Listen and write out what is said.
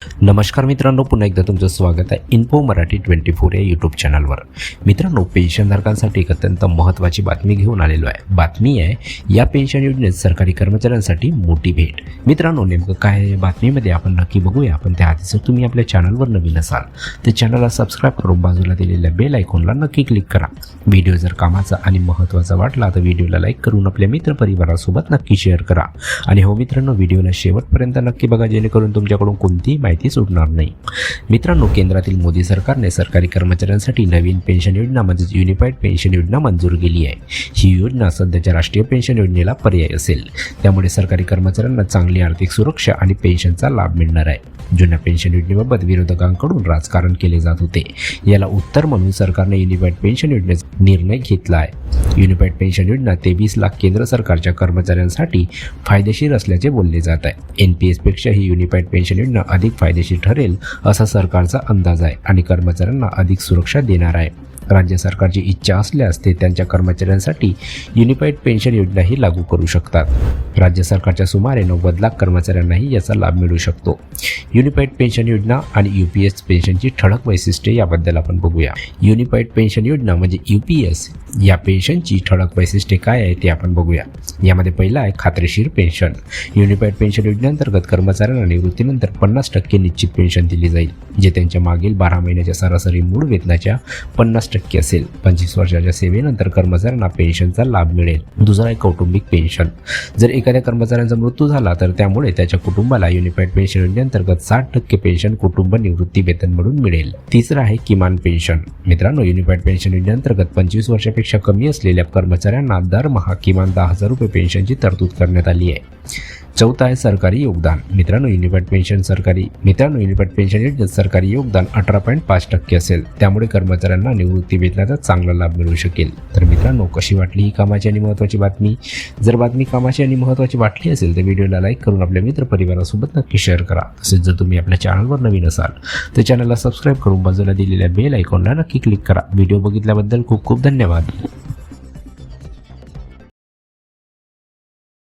नमस्कार मित्रांनो, पुन्हा एकदा तुमचं स्वागत आहे इन्फो मराठी 24 या यूट्यूब चॅनलवर. मित्रांनो, पेन्शनधारकांसाठी एक अत्यंत महत्त्वाची बातमी घेऊन आलेलो आहे. बातमी आहे या पेन्शन योजनेत सरकारी कर्मचाऱ्यांसाठी मोठी भेट. मित्रांनो, नेमकं काय आहे बातमीमध्ये आपण नक्की बघूया. पण त्याआधी जर तुम्ही आपल्या चॅनलवर नवीन असाल तर चॅनलला सबस्क्राईब करून बाजूला दिलेल्या बेल आयकॉनला नक्की क्लिक करा. व्हिडिओ जर कामाचा आणि महत्त्वाचा वाटला तर व्हिडिओला लाईक करून आपल्या मित्रपरिवारासोबत नक्की शेअर करा. आणि हो मित्रांनो, व्हिडिओला शेवटपर्यंत नक्की बघा, जेणेकरून तुमच्याकडून कोणतीही माहिती सुटणार नाही. मित्रांनो, केंद्रातील मोदी सरकारने सरकारी कर्मचाऱ्यांसाठी नवीन पेन्शन योजना म्हणजेच युनिफाईड पेन्शन योजना मंजूर केली आहे. ही योजना सध्याच्या राष्ट्रीय पेन्शन योजनेला पर्याय असेल. त्यामुळे सरकारी कर्मचाऱ्यांना चांगली आर्थिक सुरक्षा आणि पेन्शनचा लाभ मिळणार आहे. जुन्या पेन्शन योजनेबाबत विरोधकांकडून राजकारण केले जात होते. याला उत्तर म्हणून सरकारने युनिफाईड पेन्शन योजनेचा निर्णय घेतला आहे. युनिफाईड पेन्शन योजना 23 लाख केंद्र सरकारच्या कर्मचाऱ्यांसाठी फायदेशीर असल्याचे बोलले जात आहे. NPS पेक्षा ही युनिफाईड पेन्शन योजना अधिक फायदेशीर ठरेल असा सरकारचा अंदाज आहे आणि कर्मचाऱ्यांना अधिक सुरक्षा देणार आहे. राज्य सरकारची इच्छा असल्यास ते त्यांच्या कर्मचाऱ्यांसाठी युनिफाईड पेन्शन योजनाही लागू करू शकतात. राज्य सरकारच्या सुमारे 90 लाख कर्मचाऱ्यांनाही याचा लाभ मिळू शकतो. युनिफाईड पेन्शन योजना आणि UPS पेन्शनची ठळक वैशिष्ट्ये याबद्दल आपण बघूया. युनिफाईड पेन्शन योजना म्हणजे UPS या पेन्शनची ठळक वैशिष्ट्ये काय आहे ते आपण बघूया. यामध्ये पहिला आहे खात्रीशीर पेन्शन. युनिफाईड पेन्शन योजनेअंतर्गत कर्मचाऱ्यांना निवृत्तीनंतर 50% निश्चित पेन्शन दिली जाईल, जे त्यांच्या मागील 12 महिन्याच्या सरासरी मूळ वेतनाच्या 50% असेल. 25 वर्षाच्या सेवेनंतर कर्मचाऱ्यांना पेन्शनचा लाभ मिळेल. दुसरा आहे कौटुंबिक पेन्शन. जर एखाद्या कर्मचाऱ्यांचा मृत्यू झाला तर त्यामुळे त्याच्या कुटुंबाला युनिफाईड पेन्शन योजनेअंतर्गत 60% पेन्शन कुटुंब निवृत्ती वेतन म्हणून मिळेल. तिसरा आहे किमान पेन्शन. मित्रांनो, युनिफाईड पेन्शन योजनेअंतर्गत 25 वर्षापेक्षा कमी असलेल्या कर्मचाऱ्यांना दरमहा किमान 10,000 रुपये पेन्शनची तरतूद करण्यात आली आहे. चौथा आहे सरकारी योगदान. मित्रांनो, युनिफाईड पेन्शन योजनेत सरकारी योगदान 18.5% असेल. त्यामुळे कर्मचाऱ्यांना निवृत्ती वेतनाचा चांगला लाभ मिळू शकेल. तर मित्रांनो, कशी वाटली ही कामाची आणि महत्त्वाची बातमी? जर बातमी कामाची आणि महत्त्वाची वाटली असेल तर व्हिडिओला लाईक करून आपल्या मित्रपरिवारासोबत नक्की शेअर करा. तसेच जर तुम्ही आपल्या चॅनलवर नवीन असाल तर चॅनलला सबस्क्राईब करून बाजूला दिलेल्या बेल आयकॉनला नक्की क्लिक करा. व्हिडिओ बघितल्याबद्दल खूप खूप धन्यवाद.